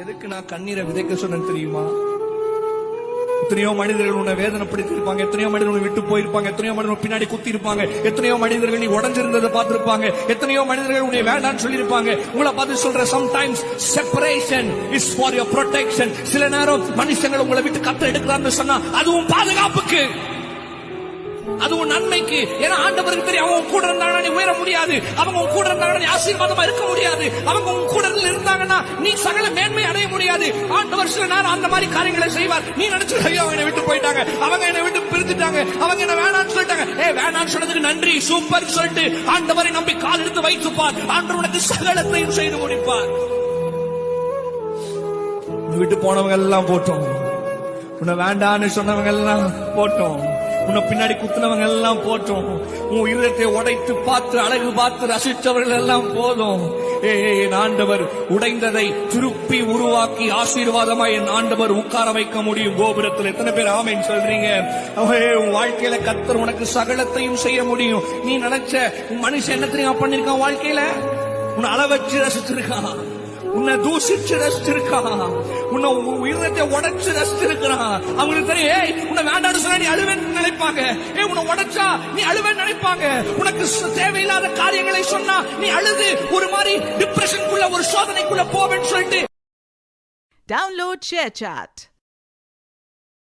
எதுக்கு நான் கண்ணீரை விதைக்க சொன்னேன் தெரியுமா? எத்தனையோ மனிதர்கள் உன்னை வேதனைப்படுத்தி இருப்பாங்க, எத்தனையோ மனிதர்கள் உன்னை விட்டு போயிருப்பாங்க, எத்தனையோ மனிதர்கள் பின்னாடி குத்தி இருப்பாங்க, எத்தனையோ மனிதர்கள் நீ உடஞ்சிருந்ததை பார்த்திருப்பாங்க, எத்தனையோ மனிதர்கள் உன்னை வேண்டான்னு சொல்லியிருப்பாங்க. உங்களை பார்த்து சொல்ற, sometimes separation is for your protection. சில நேரம் மனுஷங்கள் உங்களை விட்டு கத்த எடுக்கிறான்னு சொன்னா அதுவும் பாதுகாப்புக்கு, அதுவும் நன்மைக்கு. ஏன்னா ஆண்டவருக்கு தெரியும், அவங்க கூட இருந்தாங்கன்னா நீ உயர முடியாது, அவங்க கூட இருந்தாங்கன்னா நீ ஆசீர்வாதமா இருக்க முடியாது, அவங்க கூட இருந்தாங்கன்னா நீ சகல மேன்மை அடைய முடியாது. ஆண்டவர் சில நேரம் அந்த மாதிரி காரியங்களை செய்வார். நீ நினைச்சு, ஐயோ என்னை விட்டு போயிட்டாங்க, அவங்க என்னை விட்டு பிரிந்துட்டாங்க, அவங்க என்ன வேணான்னு சொல்லிட்டாங்க. வேணான்னு சொன்னதுக்கு நன்றி, சூப்பர் சொல்லிட்டு ஆண்டவரை நம்பி கால் எடுத்து வைத்துப்பார். ஆண்டவர் உனக்கு சகலத்தையும் செய்து முடிப்பார். விட்டு போனவங்க எல்லாம் போட்டோம், உன்னை வேண்டான்னு சொன்னவங்க எல்லாம் போட்டோம், உன்னை பின்னாடி குத்துனவங்க எல்லாம் போட்டோம், உன் இருதயத்தை உடைத்து பார்த்து அழகு பார்த்து ரசித்தவர்கள் எல்லாம் போதும். என் ஆண்டவர் உடைந்ததை திருப்பி உருவாக்கி ஆசீர்வாதமாய் என் ஆண்டவர் உட்கார வைக்க முடியும் கோபுரத்தில். எத்தனை பேர் ஆமென் சொல்றீங்க? உன் வாழ்க்கையில கர்த்தர் உனக்கு சகலத்தையும் செய்ய முடியும். நீ நினைச்ச உன் மனுஷன் என்ன தெரியுமா பண்ணிருக்கான்? வாழ்க்கையில உன்னை அளவச்சு ரசிச்சிருக்கான், உன்னை தூசிச்சு ரசிச்சிருக்கான், உன்னை உயிரத்தை உடைச்சு ரசிச்சிருக்கான். அவங்களுக்கு தெரியும், உன்னை வேண்டாம்னு சொன்னா நீ அழுவேன்னு நினைப்பாங்க, உன்னை உடைச்சா நீ அழுவேன்னு நினைப்பாங்க. உனக்கு தேவையில்லாத காரியங்களை சொன்னா நீ அழுது ஒரு மாதிரி டிப்ரெஷனுக்குள்ள, ஒரு சோதனைக்குள்ள போவேன்னு சொல்லிட்டு. Download ShareChat.